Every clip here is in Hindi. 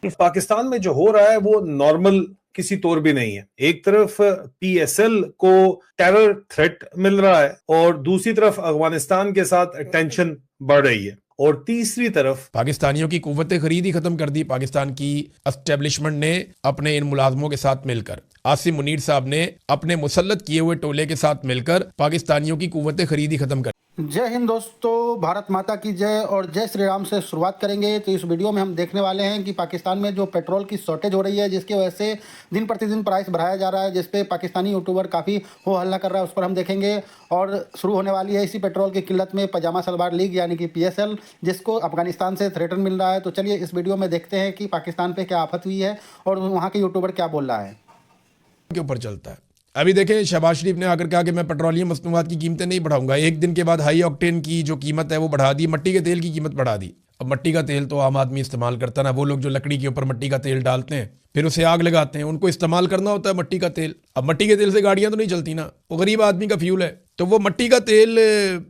पाकिस्तान में जो हो रहा है वो नॉर्मल किसी तौर भी नहीं है। एक तरफ पीएसएल को टेरर थ्रेट मिल रहा है और दूसरी तरफ अफगानिस्तान के साथ टेंशन बढ़ रही है, और तीसरी तरफ पाकिस्तानियों की कुव्वत खरीद ही खत्म कर दी पाकिस्तान की एस्टेब्लिशमेंट ने अपने इन मुलाजमों के साथ मिलकर। आसिम मुनीर साहब ने अपने मुसल्लत किए हुए टोले के साथ मिलकर पाकिस्तानियों की कुव्वत खरीद ही खत्म कर। जय हिंद दोस्तों, भारत माता की जय और जय श्री राम से शुरुआत करेंगे। तो इस वीडियो में हम देखने वाले हैं कि पाकिस्तान में जो पेट्रोल की शॉर्टेज हो रही है, जिसकी वजह से दिन प्रतिदिन प्राइस बढ़ाया जा रहा है, जिस पे पाकिस्तानी यूट्यूबर काफ़ी हो हल्ला कर रहा है, उस पर हम देखेंगे। और शुरू होने वाली है इसी पेट्रोल की किल्लत में पजामा सलवार लीग यानी कि पीएसएल, जिसको अफगानिस्तान से थ्रेटन मिल रहा है। तो चलिए इस वीडियो में देखते हैं कि पाकिस्तान पर क्या आफत हुई है और वहाँ के यूट्यूबर क्या बोल रहा है। के ऊपर चलता है। अभी देखें, शहबाज शरीफ ने आकर कहा कि मैं पेट्रोलियम मसनूआत की कीमतें नहीं बढ़ाऊंगा। एक दिन के बाद हाई ऑक्टेन की जो कीमत है वो बढ़ा दी, मट्टी के तेल की कीमत बढ़ा दी। अब मट्टी का तेल तो आम आदमी इस्तेमाल करता ना, वो लोग जो लकड़ी के ऊपर मट्टी का तेल डालते हैं फिर उसे आग लगाते हैं, उनको इस्तेमाल करना होता है मट्टी का तेल। अब मट्टी के तेल से गाड़ियां तो नहीं चलती ना, वो गरीब आदमी का फ्यूल है। तो वो मट्टी का तेल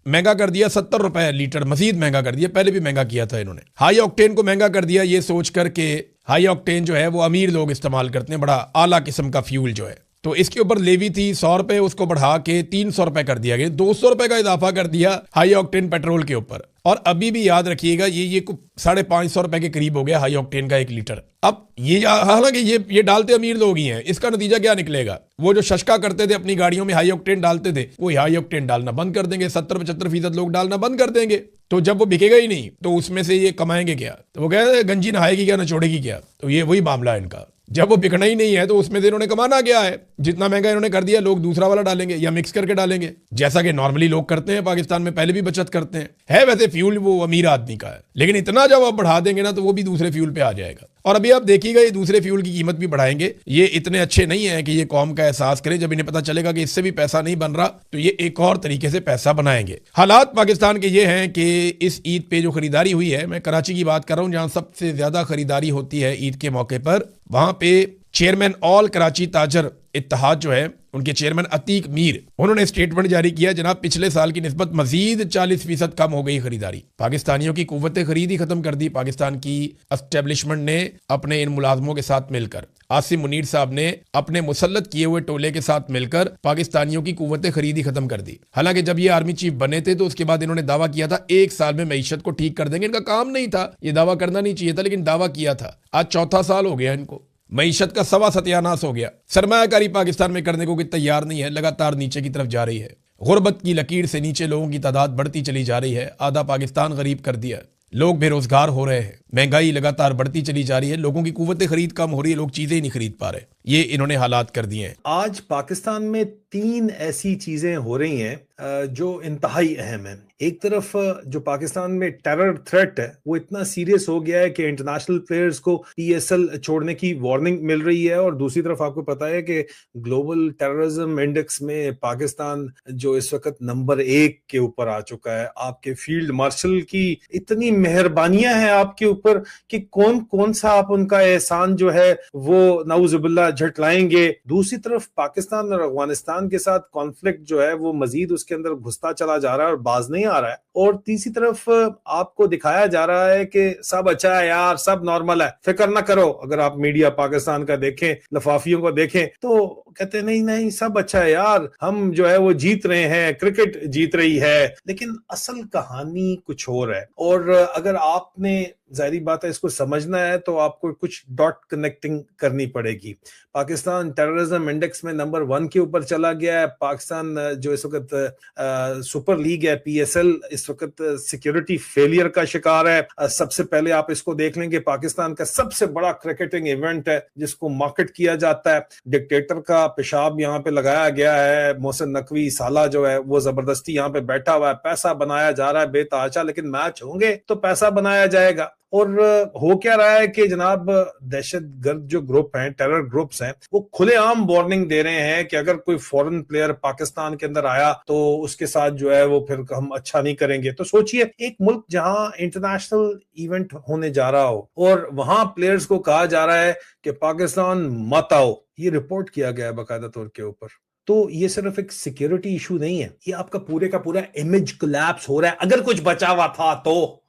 महंगा कर दिया, 70 रुपए लीटर, मजीद महंगा कर दिया। पहले भी महंगा किया था इन्होंने। हाई ऑक्टेन को महंगा कर दिया ये सोच करके, हाई ऑक्टेन जो है वो अमीर लोग इस्तेमाल करते हैं, बड़ा आला किस्म का फ्यूल जो है। तो इसके ऊपर लेवी थी 100 रुपए, उसको बढ़ा के 300 रुपए कर दिया गया, 200 रुपए का इजाफा कर दिया हाई ऑक्टेन पेट्रोल के ऊपर। और अभी भी याद रखिएगा ये 550 रुपए के करीब हो गया हाई ऑक्टेन का 1 लीटर। अब ये हालांकि ये डालते अमीर लोग ही हैं, इसका नतीजा क्या निकलेगा? वो जो शशका करते थे अपनी गाड़ियों में हाई ऑक्टेन डालते थे, वो हाई ऑक्टेन डालना बंद कर देंगे। 70-75% लोग डालना बंद कर देंगे। तो जब वो बिकेगा ही नहीं तो उसमें से ये कमाएंगे क्या? तो वो कहते हैं गंजी नहाएगी क्या, नचोड़ेगी क्या। तो ये वही मामला है इनका। जब वो बिकना ही नहीं है तो उसमें से इन्होंने कमाना क्या है? जितना महंगा इन्होंने कर दिया, लोग दूसरा वाला डालेंगे या मिक्स करके डालेंगे, जैसा कि नॉर्मली लोग करते हैं। पाकिस्तान में पहले भी बचत करते हैं। है वैसे फ्यूल वो अमीर आदमी का है, लेकिन इतना जब आप बढ़ा देंगे ना तो वो भी दूसरे फ्यूल पे आ जाएगा। और अभी आप देखिएगा ये दूसरे फ्यूल की कीमत भी बढ़ाएंगे। ये इतने अच्छे नहीं है कि ये कौम का एहसास करे। जब इन्हें पता चलेगा कि इससे भी पैसा नहीं बन रहा तो ये एक और तरीके से पैसा बनाएंगे। हालात पाकिस्तान के ये हैं कि इस ईद पे जो खरीदारी हुई है, मैं कराची की बात कर रहा हूं जहां सबसे ज्यादा खरीदारी होती है ईद के मौके पर, वहां पे चेयरमैन ऑल कराची ताजर इत्तेहाद जो है, उनके चेयरमैन अतीक मीर, उन्होंने स्टेटमेंट जारी किया, जनाब पिछले साल की निस्बत मजीद 40% कम हो गई खरीदारी। पाकिस्तानियों की कुव्वत खरीद ही खत्म कर दी पाकिस्तान की एस्टेब्लिशमेंट ने अपने इन मुलाजमों के साथ मिलकर। आसिम मुनीर साहब ने अपने मुसल्लत किए हुए टोले के साथ मिलकर पाकिस्तानियों की कुव्वत खरीद ही खत्म कर दी। हालांकि जब ये आर्मी चीफ बने थे तो उसके बाद इन्होंने दावा किया था 1 साल में मईशत को ठीक कर देंगे। इनका काम नहीं था, ये दावा करना नहीं चाहिए था, लेकिन दावा किया था। आज चौथा साल हो गया इनको, मईशत का सवा सत्यानाश हो गया। सरमायाकारी पाकिस्तान में करने को कोई तैयार नहीं है, लगातार नीचे की तरफ जा रही है। गुर्बत की लकीर से नीचे लोगों की तादाद बढ़ती चली जा रही है। आधा पाकिस्तान गरीब कर दिया, लोग बेरोजगार हो रहे हैं, महंगाई लगातार बढ़ती चली जा रही है, लोगों की कुव्वत खरीद कम हो रही है, लोग चीजें ही नहीं खरीद पा रहे। ये इन्होंने हालात कर दिए हैं। आज पाकिस्तान में 3 ऐसी चीजें हो रही हैं जो इंतहाई अहम है। एक तरफ जो पाकिस्तान में टेरर थ्रेट है वो इतना सीरियस हो गया है कि इंटरनेशनल प्लेयर्स को पीएसएल छोड़ने की वार्निंग मिल रही है, और दूसरी तरफ आपको पता है कि ग्लोबल टेररिज्म इंडेक्स में पाकिस्तान जो इस वक्त नंबर 1 के ऊपर आ चुका है। आपके फील्ड मार्शल की इतनी मेहरबानियां हैं आपके ऊपर कि कौन कौन सा आप उनका एहसान जो है वो नाउजुबिल्लाह झटलाएंगे। दूसरी तरफ पाकिस्तान और अफगानिस्तान के साथ कॉन्फ्लिक्ट जो है वो मजीद उसके अंदर घुसता चला जा रहा है और बाज नहीं आ रहा है। और तीसरी तरफ आपको दिखाया जा रहा है कि सब अच्छा है यार, सब नॉर्मल है, फिक्र ना करो। अगर आप मीडिया पाकिस्तान का देखें, लफाफियों को देखें, तो कहते नहीं नहीं सब अच्छा है यार, हम जो है वो जीत रहे हैं, क्रिकेट जीत रही है। लेकिन असल कहानी कुछ और है। और अगर आपने, जाहिर बात है, इसको समझना है तो आपको कुछ डॉट कनेक्टिंग करनी पड़ेगी। पाकिस्तान टेररिज्म इंडेक्स में नंबर 1 के ऊपर चला गया है। पाकिस्तान जो इस वक्त सुपर लीग है पीएसएल, इस वक्त सिक्योरिटी फेलियर का शिकार है। सबसे पहले आप इसको देख लें कि पाकिस्तान का सबसे बड़ा क्रिकेटिंग इवेंट है जिसको मार्केट किया जाता है, डिक्टेटर का पेशाब यहाँ पे लगाया गया है। मोहसिन नकवी साला जो है वो जबरदस्ती यहाँ पे बैठा हुआ है, पैसा बनाया जा रहा है बेतहाशा, लेकिन मैच होंगे तो पैसा बनाया जाएगा। और हो क्या रहा है कि जनाब दहशतगर्द जो ग्रुप हैं, टेरर ग्रुप्स हैं, वो खुलेआम वार्निंग दे रहे हैं कि अगर कोई फॉरेन प्लेयर पाकिस्तान के अंदर आया तो उसके साथ जो है वो फिर हम अच्छा नहीं करेंगे। तो सोचिए, एक मुल्क जहां इंटरनेशनल इवेंट होने जा रहा हो और वहां प्लेयर्स को कहा जा रहा है कि पाकिस्तान मत आओ। ये रिपोर्ट किया गया है बाकायदा तौर के ऊपर। तो ये सिर्फ एक सिक्योरिटी इशू नहीं है, ये आपका पूरे का पूरा इमेज कोलैप्स हो रहा है। अगर कुछ बचा हुआ था तो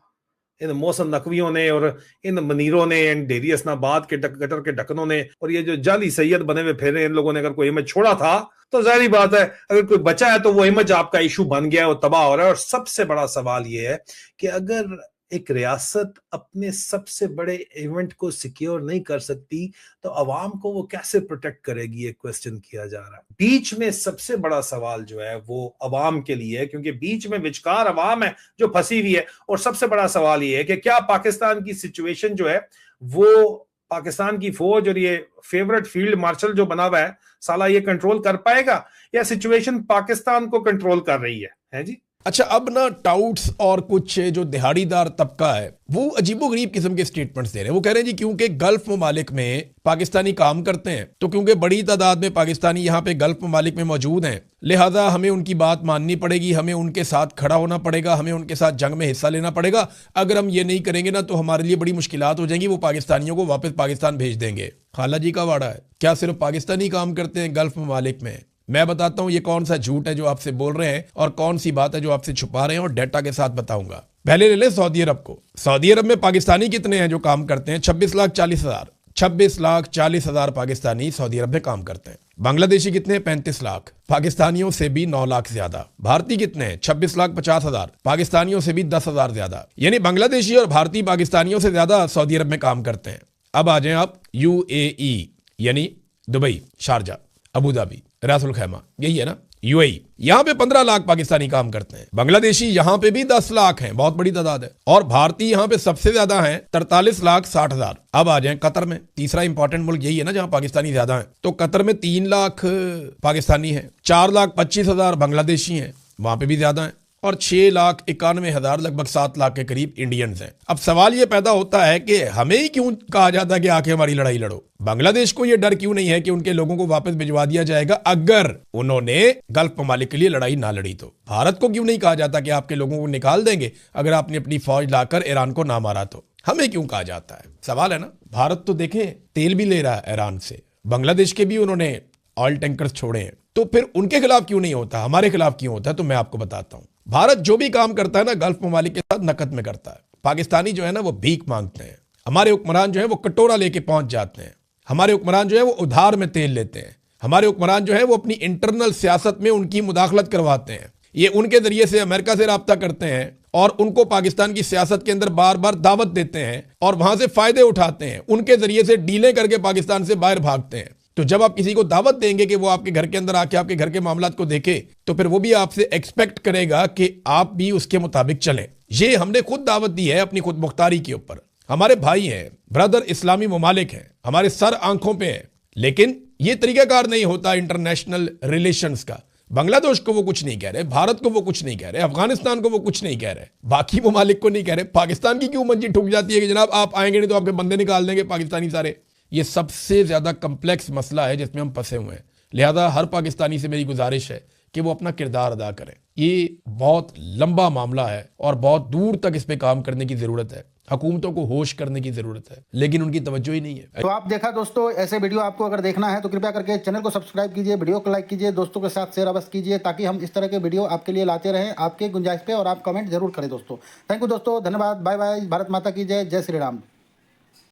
इन मौसम नकवियों ने और इन मनीरों ने, इन डेरी इस्लामाबाद के गटर के ढक्कनों ने और ये जो जाली सैयद बने हुए फिर इन लोगों ने अगर कोई इमेज छोड़ा था तो जाहिर बात है अगर कोई बचा है तो वो इमेज आपका इशू बन गया है, वो तबाह हो रहा है। और सबसे बड़ा सवाल ये है कि अगर एक रियासत अपने सबसे बड़े इवेंट को सिक्योर नहीं कर सकती तो अवाम को वो कैसे प्रोटेक्ट करेगी, ये क्वेश्चन किया जा रहा है। बीच में सबसे बड़ा सवाल जो है वो अवाम के लिए है, क्योंकि बीच में विचकार अवाम है जो फंसी हुई है। और सबसे बड़ा सवाल ये है कि क्या पाकिस्तान की सिचुएशन जो है वो पाकिस्तान की फौज और ये फेवरेट फील्ड मार्शल जो बना हुआ है साला ये कंट्रोल कर पाएगा या सिचुएशन पाकिस्तान को कंट्रोल कर रही है जी। अच्छा, अब ना टाउट्स और कुछ जो दिहाड़ीदार तबका है वो अजीबोगरीब किस्म के स्टेटमेंट्स दे रहे हैं। वो कह रहे हैं जी क्योंकि गल्फ ममालिक में पाकिस्तानी काम करते हैं, तो क्योंकि बड़ी तादाद में पाकिस्तानी यहाँ पे गल्फ ममालिक में मौजूद हैं, लिहाजा हमें उनकी बात माननी पड़ेगी, हमें उनके साथ खड़ा होना पड़ेगा, हमें उनके साथ जंग में हिस्सा लेना पड़ेगा। अगर हम ये नहीं करेंगे ना तो हमारे लिए बड़ी मुश्किलात हो जाएंगी, वो पाकिस्तानियों को वापस पाकिस्तान भेज देंगे। खाला जी का वाड़ा है, क्या सिर्फ पाकिस्तानी काम करते हैं गल्फ ममालिक में? मैं बताता हूं ये कौन सा झूठ है जो आपसे बोल रहे हैं और कौन सी बात है जो आपसे छुपा रहे हैं, और डेटा के साथ बताऊंगा। पहले ले लें सऊदी अरब को। सऊदी अरब में पाकिस्तानी कितने हैं जो काम करते हैं? 26,40,000। 26,40,000 पाकिस्तानी सऊदी अरब में काम करते हैं। बांग्लादेशी कितने हैं? 35 लाख। पाकिस्तानियों से भी 9 लाख ज्यादा। भारतीय कितने हैं? 26,50,000। पाकिस्तानियों से भी 10,000 ज्यादा। यानी बांग्लादेशी और भारतीय पाकिस्तानियों से ज्यादा सऊदी अरब में काम करते हैं। अब आ जाए आप UAE यानी दुबई, शारजा, अबू धाबी, रासुल खैमा, यही है ना UAE। यहाँ पे 15 लाख पाकिस्तानी काम करते हैं। बांग्लादेशी यहाँ पे भी 10 लाख हैं, बहुत बड़ी तादाद है। और भारतीय यहाँ पे सबसे ज्यादा हैं, 43,60,000। अब आ जाए कतर में, तीसरा इंपॉर्टेंट मुल्क यही है ना जहाँ पाकिस्तानी ज्यादा हैं। तो कतर में 3 लाख पाकिस्तानी हैं, 4,25,000 बांग्लादेशी हैं, वहां पे भी ज्यादा हैं, और 6,91,000 लगभग 7 लाख के करीब इंडियंस हैं। अब सवाल ये पैदा होता है कि हमें ही क्यों कहा जाता है कि आके हमारी लड़ाई लड़ो? बांग्लादेश को ये डर क्यों नहीं है कि उनके लोगों को वापस भिजवा दिया जाएगा अगर उन्होंने गल्फ ममालिक के लिए लड़ाई ना लड़ी? तो भारत को क्यों नहीं कहा जाता कि आपके लोगों को निकाल देंगे अगर आपने अपनी फौज लाकर ईरान को ना मारा? तो हमें क्यों कहा जाता है? सवाल है ना। भारत तो देखें तेल भी ले रहा है ईरान से, बांग्लादेश के भी उन्होंने ऑयल टैंकर्स छोड़े हैं, तो फिर उनके खिलाफ क्यों नहीं होता, हमारे खिलाफ क्यों होता है? तो मैं आपको बताता हूं। भारत जो भी काम करता है ना गल्फ ममालिक के साथ नकद में करता है। पाकिस्तानी जो है ना वो भीख मांगते हैं, हमारे हुक्मरान जो है वो कटोरा लेके पहुंच जाते हैं, हमारे हुक्मरान जो है वो उधार में तेल लेते हैं, हमारे हुक्मरान जो है वो अपनी इंटरनल सियासत में उनकी मुदाखलत करवाते हैं। ये उनके जरिए से अमेरिका से राब्ता करते हैं और उनको पाकिस्तान की सियासत के अंदर बार बार दावत देते हैं और वहां से फायदे उठाते हैं, उनके जरिए से डीलें करके पाकिस्तान से बाहर भागते हैं। तो जब आप किसी को दावत देंगे कि वो आपके घर के अंदर आके आपके घर के मामलात को देखे, तो फिर वो भी आपसे एक्सपेक्ट करेगा कि आप भी उसके मुताबिक चलें। ये हमने खुद दावत दी है अपनी खुद मुख्तारी के ऊपर। हमारे भाई हैं, ब्रदर इस्लामी ममालिक हैं, हमारे सर आंखों पे हैं, लेकिन ये तरीकाकार नहीं होता इंटरनेशनल रिलेशंस का। बांग्लादेश को वो कुछ नहीं कह रहे, भारत को वो कुछ नहीं कह रहे, अफगानिस्तान को वो कुछ नहीं कह रहे, बाकी ममालिक को नहीं कह रहे। पाकिस्तान की क्यों मंजी ठुक जाती है कि जनाब आप आएंगे नहीं तो आपके बंदे निकाल देंगे पाकिस्तानी सारे? ये सबसे ज्यादा कंप्लेक्स मसला है जिसमें हम फंसे हुए हैं। लिहाजा हर पाकिस्तानी से मेरी गुजारिश है कि वो अपना किरदार अदा करें। ये बहुत लंबा मामला है और बहुत दूर तक इस पे काम करने की जरूरत है। हुकूमतों को होश करने की जरूरत है, लेकिन उनकी तवज्जो ही नहीं है। तो आप देखा दोस्तों, ऐसे वीडियो आपको अगर देखना है तो कृपया करके चैनल को सब्सक्राइब कीजिए, वीडियो को लाइक कीजिए, दोस्तों के साथ शेयर अवश्य कीजिए ताकि हम इस तरह के वीडियो आपके लिए लाते रहें आपके गुंजाइश पे, और आप कमेंट जरूर करें दोस्तों। थैंक यू दोस्तों, धन्यवाद, बाय बाय। भारत माता की जय, जय श्री राम।